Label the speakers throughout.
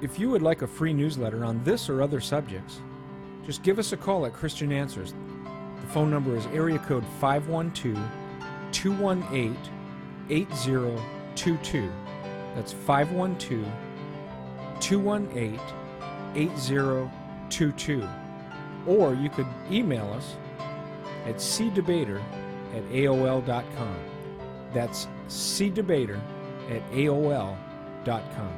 Speaker 1: If you would like a free newsletter on this or other subjects, just give us a call at Christian Answers. The phone number is area code 512-218-8022. That's 512-218-8022. Or you could email us at cdebater@aol.com. That's cdebater@aol.com.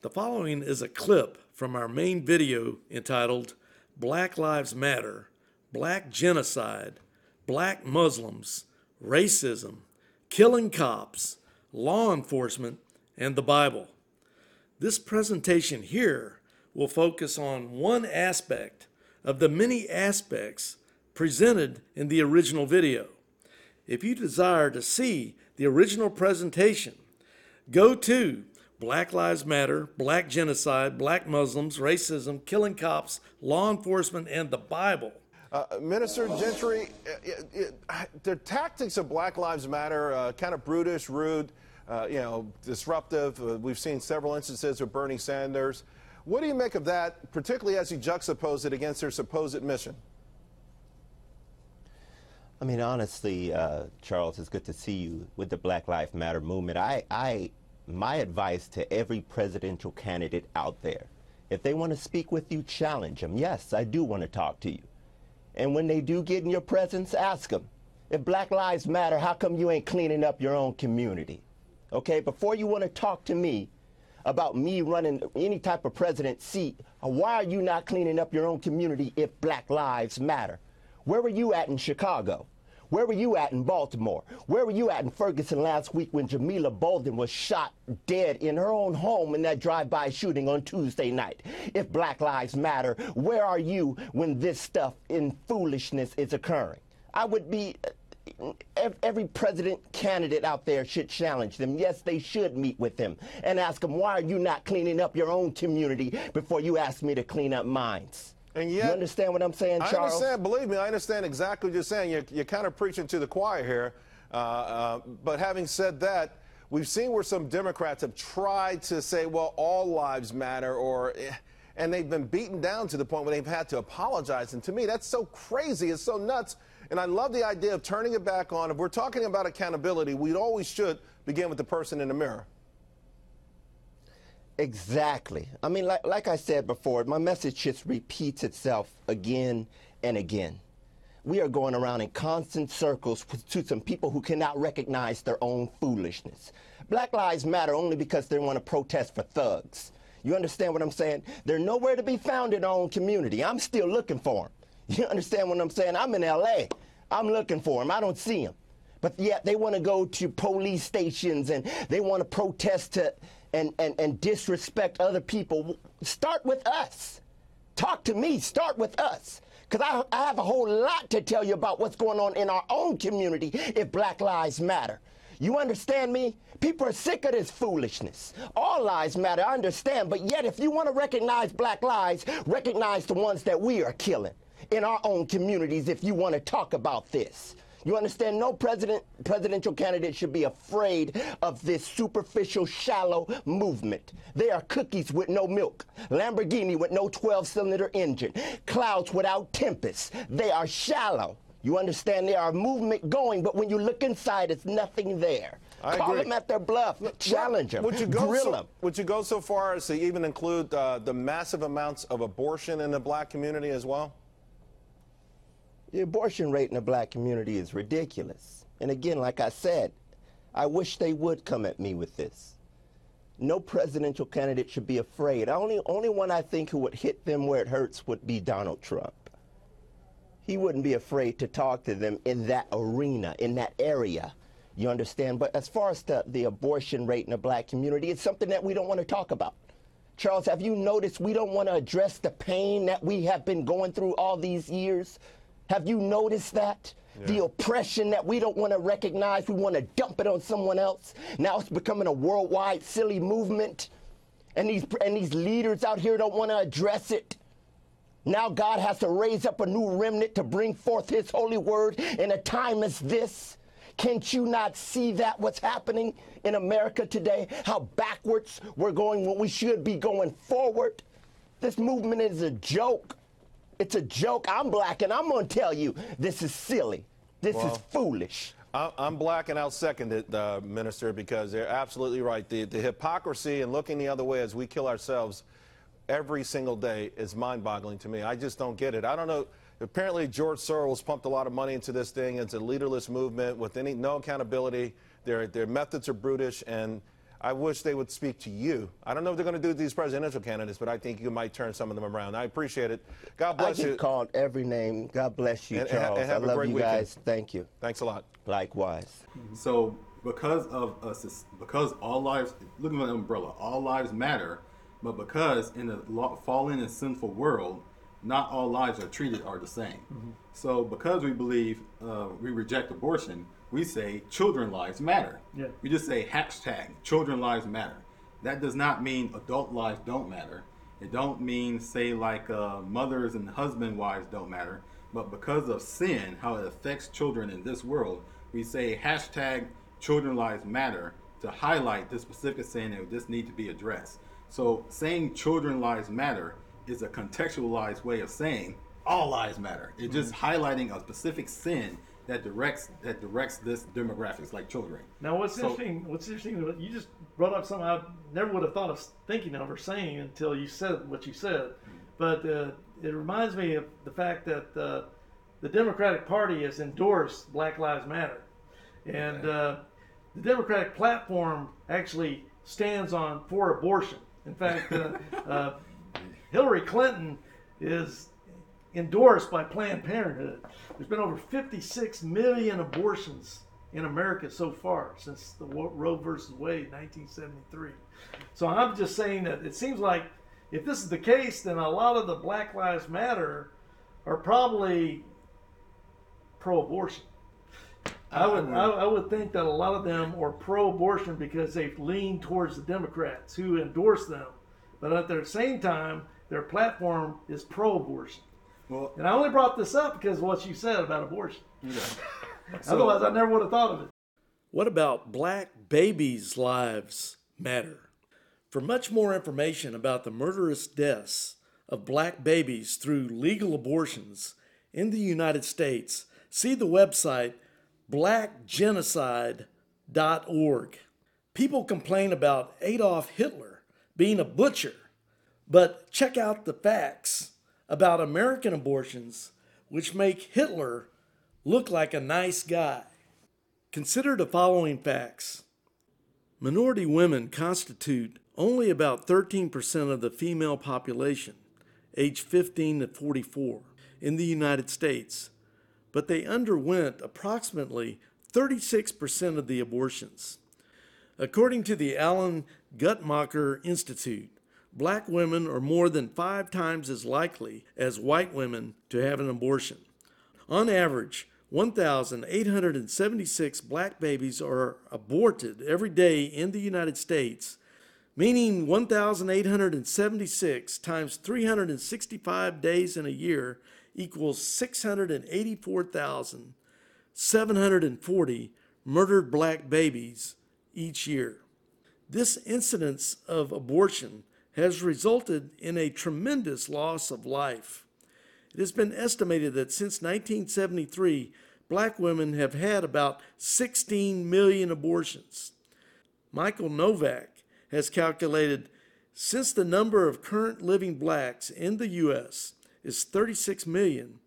Speaker 2: The following is a clip from our main video entitled Black Lives Matter, Black Genocide, Black Muslims, Racism, Killing Cops, Law Enforcement, and the Bible. This presentation here will focus on one aspect of the many aspects presented in the original video. If you desire to see the original presentation, go to Black Lives Matter, Black Genocide, Black Muslims, Racism, Killing Cops, Law Enforcement, and the Bible.
Speaker 3: Minister Gentry, the tactics of Black Lives Matter, kind of brutish, rude, disruptive. We've seen several instances with Bernie Sanders. What do you make of that, particularly as you juxtapose it against their supposed mission?
Speaker 4: I mean, honestly, Charles, it's good to see you with the Black Lives Matter movement. My advice to every presidential candidate out there, if they want to speak with you, challenge them. Yes, I do want to talk to you. And when they do get in your presence, ask them, if Black Lives Matter, how come you ain't cleaning up your own community? Okay, before you want to talk to me about me running any type of president seat, why are you not cleaning up your own community if Black Lives Matter? Where were you at in Chicago? Where were you at in Baltimore? Where were you at in Ferguson last week when Jamila Bolden was shot dead in her own home in that drive-by shooting on Tuesday night? If Black Lives Matter, where are you when this stuff in foolishness is occurring? I would be, every president candidate out there should challenge them. Yes, they should meet with them and ask them, why are you not cleaning up your own community before you ask me to clean up mine?
Speaker 3: And yet,
Speaker 4: you understand what I'm saying, Charles?
Speaker 3: I understand. Believe me, I understand exactly what you're saying. You're kind of preaching to the choir here. But having said that, we've seen where some Democrats have tried to say, well, all lives matter, and they've been beaten down to the point where they've had to apologize. And to me, that's so crazy. It's so nuts. And I love the idea of turning it back on. If we're talking about accountability, we always should begin with the person in the mirror.
Speaker 4: Exactly. I mean, like I said before, my message just repeats itself again and again. We are going around in constant circles to some people who cannot recognize their own foolishness. Black Lives Matter only because they want to protest for thugs. You understand what I'm saying? They're nowhere to be found in our own community. I'm still looking for them. You understand what I'm saying? I'm in L.A. I'm looking for them. I don't see them. But yet they want to go to police stations and they want to protest and disrespect other people. Start with us. Talk to me. Start with us. Because I have a whole lot to tell you about what's going on in our own community if Black Lives Matter. You understand me? People are sick of this foolishness. All lives matter, I understand. But yet if you want to recognize Black lives, recognize the ones that we are killing in our own communities if you want to talk about this. You understand? No presidential candidate should be afraid of this superficial, shallow movement. They are cookies with no milk, Lamborghini with no 12-cylinder engine, clouds without tempest. They are shallow. You understand? They are a movement going, but when you look inside, it's nothing there. Call them at their bluff. Challenge them. Grill them.
Speaker 3: Would you go so far as to even include the massive amounts of abortion in the black community as well?
Speaker 4: The abortion rate in the black community is ridiculous. And again, like I said, I wish they would come at me with this. No presidential candidate should be afraid. Only one I think who would hit them where it hurts would be Donald Trump. He wouldn't be afraid to talk to them in that arena, in that area. You understand? But as far as the abortion rate in the black community, it's something that we don't want to talk about. Charles, have you noticed we don't want to address the pain that we have been going through all these years? Have you noticed that? the oppression that we don't want to recognize, we want to dump it on someone else. Now it's becoming a worldwide silly movement, and these leaders out here don't want to address it. Now God has to raise up a new remnant to bring forth his holy word in a time as this. Can't you not see that what's happening in America today? How backwards we're going when we should be going forward? This movement is a joke. It's a joke. I'm black, and I'm going to tell you, this is silly. This is foolish.
Speaker 3: I'm black, and I'll second it, Minister, because they're absolutely right. The hypocrisy and looking the other way as we kill ourselves every single day is mind-boggling to me. I just don't get it. I don't know. Apparently, George Soros pumped a lot of money into this thing. It's a leaderless movement with no accountability. Their methods are brutish, and I wish they would speak to you. I don't know if they're going to do these presidential candidates, but I think you might turn some of them around. I appreciate it. God bless you.
Speaker 4: I get called every name. God bless you, Charles.
Speaker 3: And have
Speaker 4: I love
Speaker 3: a great
Speaker 4: you
Speaker 3: weekend.
Speaker 4: guys. Thank you.
Speaker 3: Thanks a lot.
Speaker 4: Likewise.
Speaker 5: So because all lives, look at the umbrella, all lives matter, but because in a fallen and sinful world, not all lives are treated the same. So because we believe we reject abortion, we say children lives matter.
Speaker 6: Yeah.
Speaker 5: We just say children lives matter. That does not mean adult lives don't matter. It don't mean say like mothers and husband wives don't matter. But because of sin, how it affects children in this world, we say children lives matter to highlight this specific sin that this need to be addressed. So saying children lives matter is a contextualized way of saying all lives matter. It's just highlighting a specific sin that directs this demographics, like children.
Speaker 6: Now, what's interesting, you just brought up something I never would have thought of thinking of or saying until you said what you said. But it reminds me of the fact that the Democratic Party has endorsed Black Lives Matter. And the Democratic platform actually stands for abortion. In fact, Hillary Clinton is endorsed by Planned Parenthood. There's been over 56 million abortions in America so far since the Roe versus Wade, 1973. So I'm just saying that it seems like if this is the case, then a lot of the Black Lives Matter are probably pro-abortion. I would think that a lot of them are pro-abortion because they've leaned towards the Democrats who endorse them. But at the same time, their platform is pro-abortion.
Speaker 5: Well,
Speaker 6: and I only brought this up because of what you said about abortion.
Speaker 5: Okay.
Speaker 6: Otherwise, I never would have thought of it.
Speaker 2: What about black babies' lives matter? For much more information about the murderous deaths of black babies through legal abortions in the United States, see the website blackgenocide.org. People complain about Adolf Hitler being a butcher, but check out the facts about American abortions, which make Hitler look like a nice guy. Consider the following facts. Minority women constitute only about 13% of the female population, age 15 to 44, in the United States, but they underwent approximately 36% of the abortions. According to the Alan Guttmacher Institute, black women are more than 5 times as likely as white women to have an abortion. On average, 1,876 black babies are aborted every day in the United States, meaning 1,876 times 365 days in a year equals 684,740 murdered black babies each year. This incidence of abortion has resulted in a tremendous loss of life. It has been estimated that since 1973, black women have had about 16 million abortions. Michael Novak has calculated since the number of current living blacks in the U.S. is 36 million,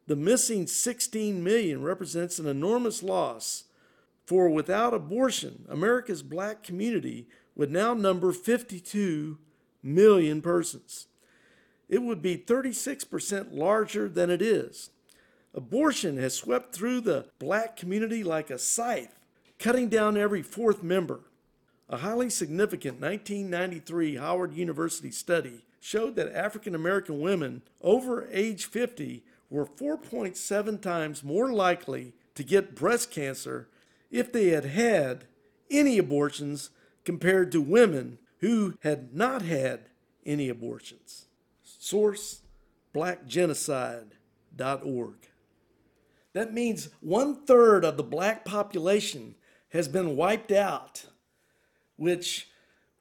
Speaker 2: the missing 16 million represents an enormous loss, for without abortion, America's black community would now number 52 million persons. It would be 36% larger than it is. Abortion has swept through the black community like a scythe, cutting down every fourth member. A highly significant 1993 Howard University study showed that African American women over age 50 were 4.7 times more likely to get breast cancer if they had had any abortions compared to women who had not had any abortions. Source, blackgenocide.org. That means 1/3 of the black population has been wiped out, which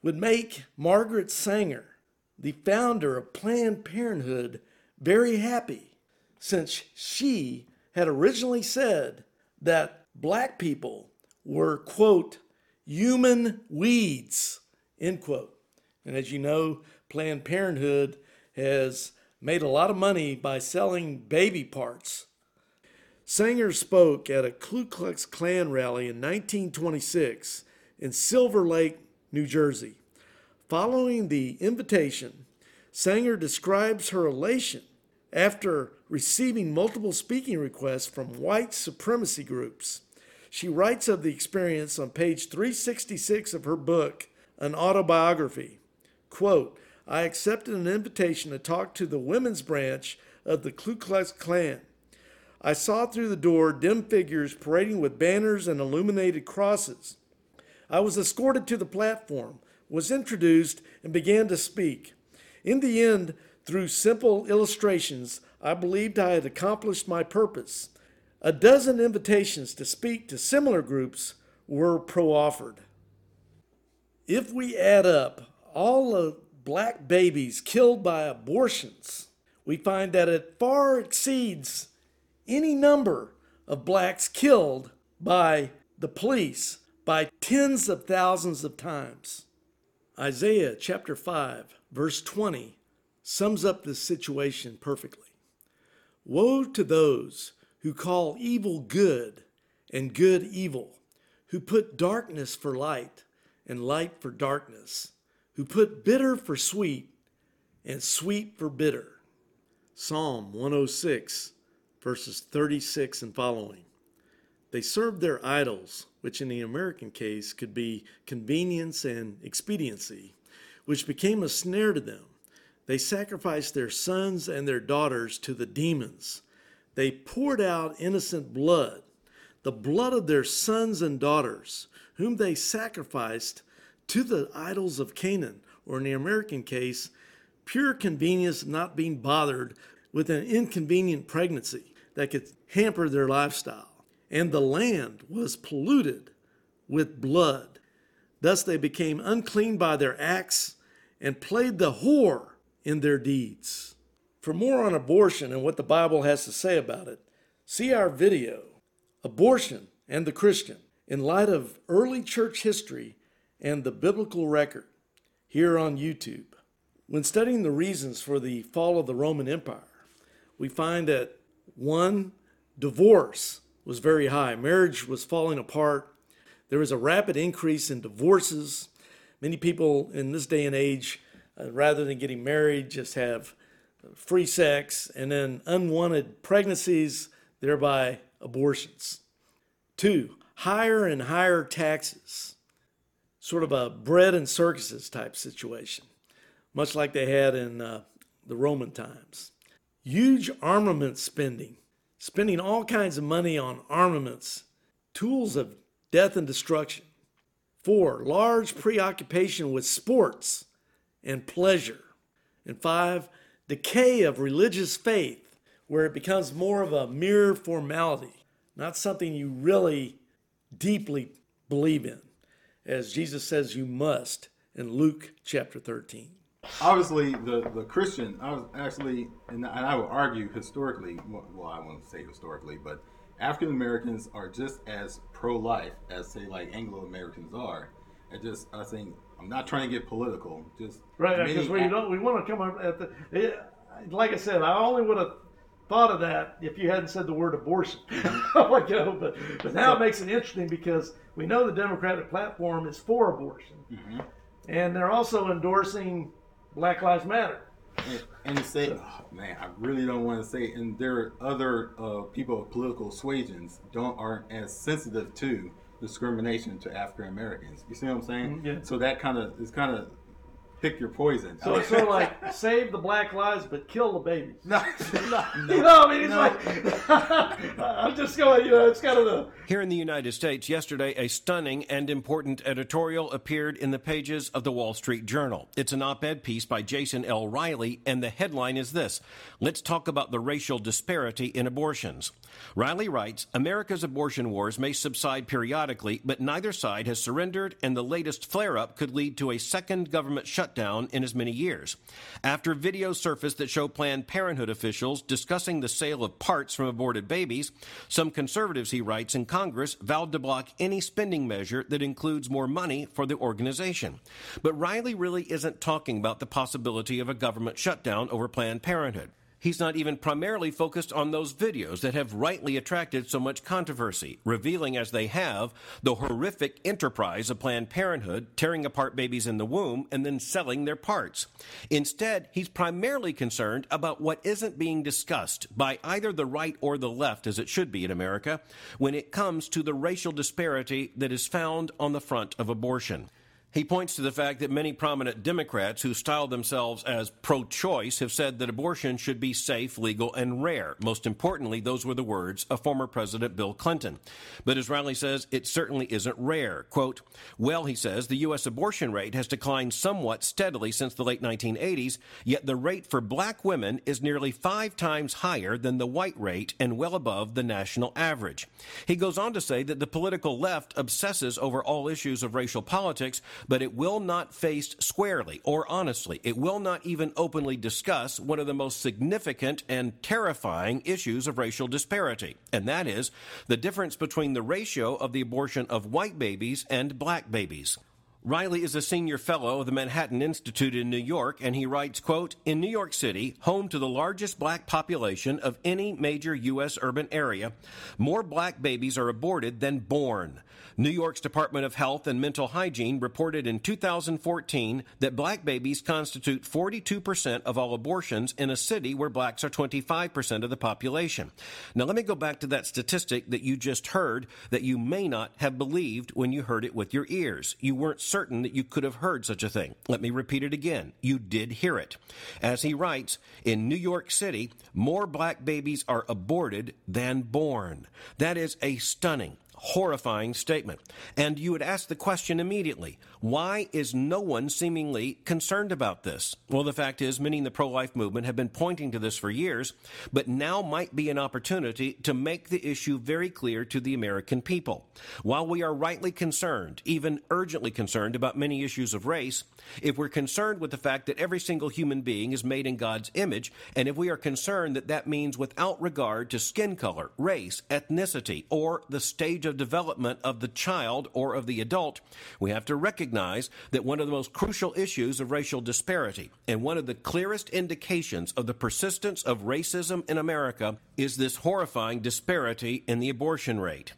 Speaker 2: would make Margaret Sanger, the founder of Planned Parenthood, very happy, since she had originally said that black people were, quote, human weeds, end quote. And as you know, Planned Parenthood has made a lot of money by selling baby parts. Sanger spoke at a Ku Klux Klan rally in 1926 in Silver Lake, New Jersey. Following the invitation, Sanger describes her elation after receiving multiple speaking requests from white supremacy groups. She writes of the experience on page 366 of her book, An Autobiography. Quote, I accepted an invitation to talk to the women's branch of the Ku Klux Klan. I saw through the door dim figures parading with banners and illuminated crosses. I was escorted to the platform, was introduced, and began to speak. In the end, through simple illustrations, I believed I had accomplished my purpose. A dozen invitations to speak to similar groups were proffered. If we add up all the black babies killed by abortions, we find that it far exceeds any number of blacks killed by the police by tens of thousands of times. Isaiah chapter 5, verse 20 sums up this situation perfectly. Woe to those who call evil good and good evil, who put darkness for light and light for darkness, who put bitter for sweet and sweet for bitter. Psalm 106, verses 36 and following. They served their idols, which in the American case could be convenience and expediency, which became a snare to them. They sacrificed their sons and their daughters to the demons. They poured out innocent blood, the blood of their sons and daughters, whom they sacrificed to the idols of Canaan, or in the American case, pure convenience of not being bothered with an inconvenient pregnancy that could hamper their lifestyle. And the land was polluted with blood. Thus they became unclean by their acts and played the whore in their deeds. For more on abortion and what the Bible has to say about it, see our video, Abortion and the Christian, in light of early church history and the biblical record, here on YouTube. When studying the reasons for the fall of the Roman Empire, we find that 1, divorce was very high. Marriage was falling apart. There was a rapid increase in divorces. Many people in this day and age, rather than getting married, just have free sex and then unwanted pregnancies, thereby abortions. 2, higher and higher taxes. Sort of a bread and circuses type situation, much like they had in the Roman times. Huge armament spending all kinds of money on armaments, tools of death and destruction. 4, large preoccupation with sports and pleasure. And 5, decay of religious faith, where it becomes more of a mere formality, not something you really deeply believe in, as Jesus says you must in Luke chapter 13.
Speaker 5: Obviously, the Christian, I was actually, and I would argue historically, well, I won't say historically, but African Americans are just as pro-life as, say, like Anglo Americans are. I think, I'm not trying to get political, just
Speaker 6: right, because we want to come up at like I said, I only would have thought of that if you hadn't said the word abortion. But now it makes it interesting because we know the Democratic platform is for abortion, and they're also endorsing Black Lives Matter.
Speaker 5: And say, oh, man, I really don't want to say, and there are other people of political suasions aren't as sensitive to discrimination to African Americans. You see what I'm saying?
Speaker 6: Yeah.
Speaker 5: So that kind of is kind of pick your poison.
Speaker 6: So it's sort of like save the black lives but kill the babies.
Speaker 5: No.
Speaker 6: You know, I mean, it's like, I'm just going, it's kind of the...
Speaker 7: Here in the United States, yesterday, a stunning and important editorial appeared in the pages of the Wall Street Journal. It's an op-ed piece by Jason L. Riley, and the headline is this: "Let's talk about the racial disparity in abortions." Riley writes, "America's abortion wars may subside periodically, but neither side has surrendered, and the latest flare-up could lead to a second government shutdown in as many years. After videos surfaced that show Planned Parenthood officials discussing the sale of parts from aborted babies, some conservatives," he writes, "in Congress vowed to block any spending measure that includes more money for the organization." But Riley really isn't talking about the possibility of a government shutdown over Planned Parenthood. He's not even primarily focused on those videos that have rightly attracted so much controversy, revealing as they have the horrific enterprise of Planned Parenthood tearing apart babies in the womb and then selling their parts. Instead, he's primarily concerned about what isn't being discussed by either the right or the left, as it should be in America, when it comes to the racial disparity that is found on the front of abortion. He points to the fact that many prominent Democrats who style themselves as pro-choice have said that abortion should be safe, legal, and rare. Most importantly, those were the words of former President Bill Clinton. But as Riley says, it certainly isn't rare. Quote, "Well," he says, "the U.S. abortion rate has declined somewhat steadily since the late 1980s, yet the rate for black women is nearly 5 times higher than the white rate and well above the national average." He goes on to say that the political left obsesses over all issues of racial politics, but it will not face squarely or honestly. It will not even openly discuss one of the most significant and terrifying issues of racial disparity, and that is the difference between the ratio of the abortion of white babies and black babies. Riley is a senior fellow of the Manhattan Institute in New York, and he writes, quote, "In New York City, home to the largest black population of any major U.S. urban area, more black babies are aborted than born. New York's Department of Health and Mental Hygiene reported in 2014 that black babies constitute 42% of all abortions in a city where blacks are 25% of the population." Now, let me go back to that statistic that you just heard that you may not have believed when you heard it with your ears. You weren't certain that you could have heard such a thing. Let me repeat it again. You did hear it. As he writes, in New York City, more black babies are aborted than born. That is a stunning, horrifying statement. And you would ask the question immediately, why is no one seemingly concerned about this? Well, the fact is, many in the pro-life movement have been pointing to this for years, but now might be an opportunity to make the issue very clear to the American people. While we are rightly concerned, even urgently concerned about many issues of race, if we're concerned with the fact that every single human being is made in God's image, and if we are concerned that that means without regard to skin color, race, ethnicity, or the stage of development of the child or of the adult, we have to recognize that one of the most crucial issues of racial disparity and one of the clearest indications of the persistence of racism in America is this horrifying disparity in the abortion rate.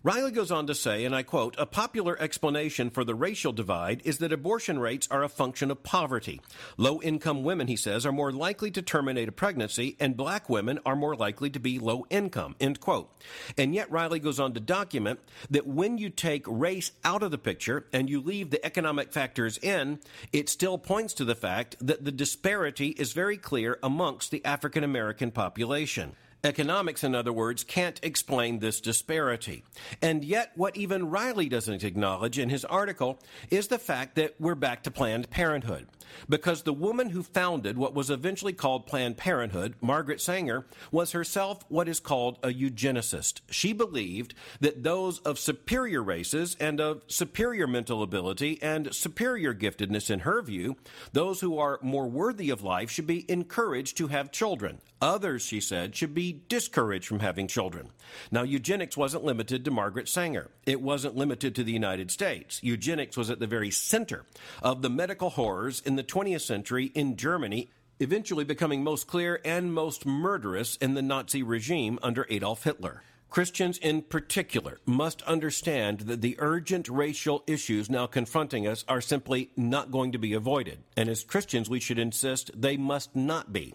Speaker 7: Riley goes on to say, and I quote, "A popular explanation for the racial divide is that abortion rates are a function of poverty. Low-income women," he says, "are more likely to terminate a pregnancy, and black women are more likely to be low income," end quote. And yet Riley goes on to document that when you take race out of the picture and you leave the economic factors in, it still points to the fact that the disparity is very clear amongst the African American population. Economics, in other words, can't explain this disparity. And yet, what even Riley doesn't acknowledge in his article is the fact that we're back to Planned Parenthood. Because the woman who founded what was eventually called Planned Parenthood, Margaret Sanger, was herself what is called a eugenicist. She believed that those of superior races and of superior mental ability and superior giftedness in her view, those who are more worthy of life should be encouraged to have children. Others, she said, should be discouraged from having children. Now, eugenics wasn't limited to Margaret Sanger. It wasn't limited to the United States. Eugenics was at the very center of the medical horrors in the 20th century in Germany, eventually becoming most clear and most murderous in the Nazi regime under Adolf Hitler. Christians in particular must understand that the urgent racial issues now confronting us are simply not going to be avoided. And as Christians, we should insist they must not be.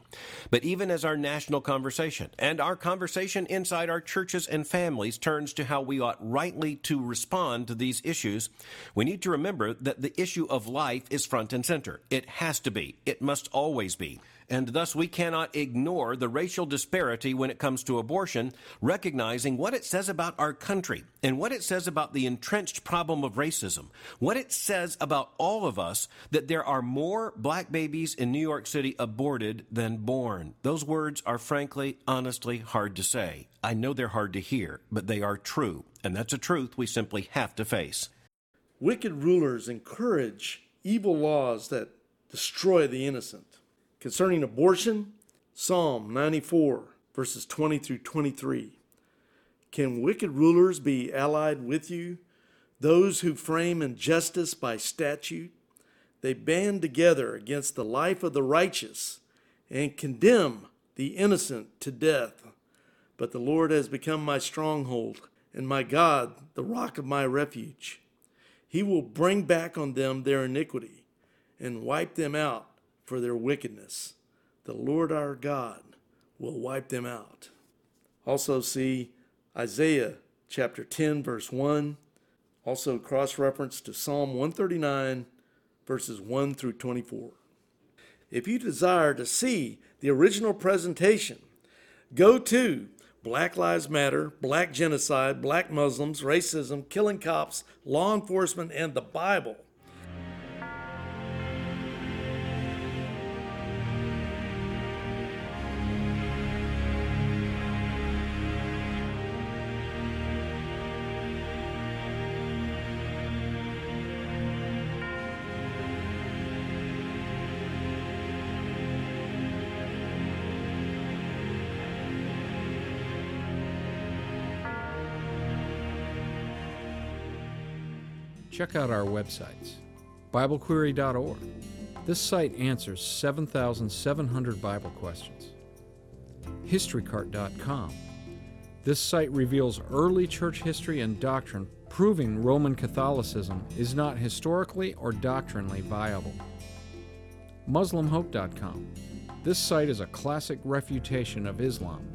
Speaker 7: But even as our national conversation and our conversation inside our churches and families turns to how we ought rightly to respond to these issues, we need to remember that the issue of life is front and center. It has to be. It must always be. And thus we cannot ignore the racial disparity when it comes to abortion, recognizing what it says about our country and what it says about the entrenched problem of racism, what it says about all of us, that there are more black babies in New York City aborted than born. Those words are frankly, honestly hard to say. I know they're hard to hear, but they are true, and that's a truth we simply have to face.
Speaker 2: Wicked rulers encourage evil laws that destroy the innocent. Concerning abortion, Psalm 94, verses 20 through 23. Can wicked rulers be allied with you? Those who frame injustice by statute? They band together against the life of the righteous and condemn the innocent to death. But the Lord has become my stronghold, and my God, the rock of my refuge. He will bring back on them their iniquity and wipe them out for their wickedness. The Lord our God will wipe them out. Also see Isaiah chapter 10, verse 1. Also cross-reference to Psalm 139, verses 1 through 24. If you desire to see the original presentation, go to Black Lives Matter, Black Genocide, Black Muslims, Racism, Killing Cops, Law Enforcement, and the Bible.
Speaker 1: Check out our websites. BibleQuery.org. This site answers 7,700 Bible questions. HistoryCart.com. This site reveals early church history and doctrine, proving Roman Catholicism is not historically or doctrinally viable. MuslimHope.com. This site is a classic refutation of Islam,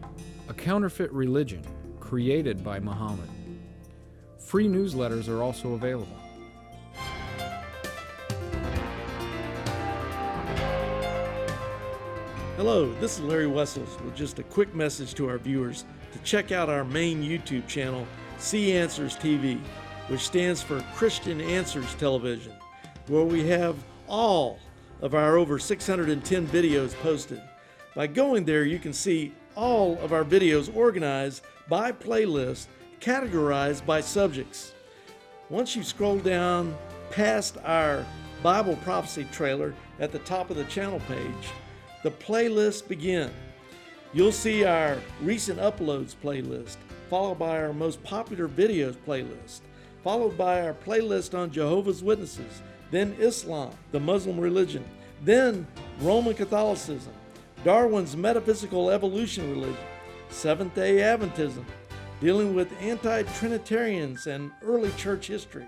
Speaker 1: a counterfeit religion created by Muhammad. Free newsletters are also available.
Speaker 2: Hello, this is Larry Wessels with just a quick message to our viewers to check out our main YouTube channel, See Answers TV, which stands for Christian Answers Television, where we have all of our over 610 videos posted. By going there, you can see all of our videos organized by playlist, categorized by subjects. Once you scroll down past our Bible prophecy trailer at the top of the channel page, the playlists begin. You'll see our recent uploads playlist, followed by our most popular videos playlist, followed by our playlist on Jehovah's Witnesses, then Islam, the Muslim religion, then Roman Catholicism, Darwin's metaphysical evolution religion, Seventh-day Adventism, dealing with anti-Trinitarians and early church history.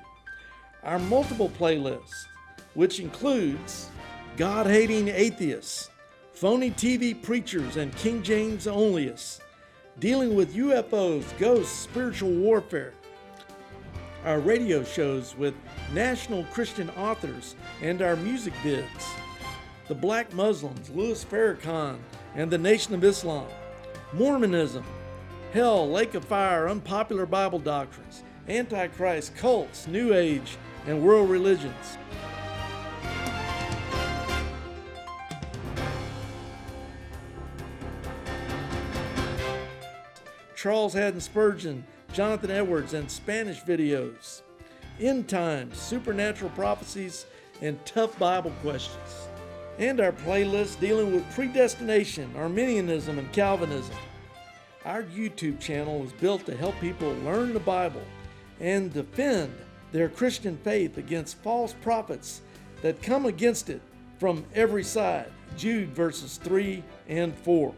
Speaker 2: Our multiple playlists, which includes God-hating atheists, phony TV preachers and King James onlyists, dealing with UFOs, ghosts, spiritual warfare. Our radio shows with national Christian authors and our music vids. The Black Muslims, Louis Farrakhan and the Nation of Islam. Mormonism, hell, lake of fire, unpopular Bible doctrines, Antichrist, cults, New Age, and world religions. Charles Haddon Spurgeon, Jonathan Edwards, and Spanish videos. End times, supernatural prophecies, and tough Bible questions. And our playlist dealing with predestination, Arminianism, and Calvinism. Our YouTube channel is built to help people learn the Bible and defend their Christian faith against false prophets that come against it from every side. Jude verses 3 and 4.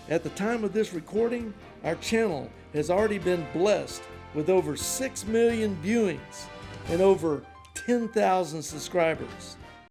Speaker 2: At the time of this recording, our channel has already been blessed with over 6 million viewings and over 10,000 subscribers.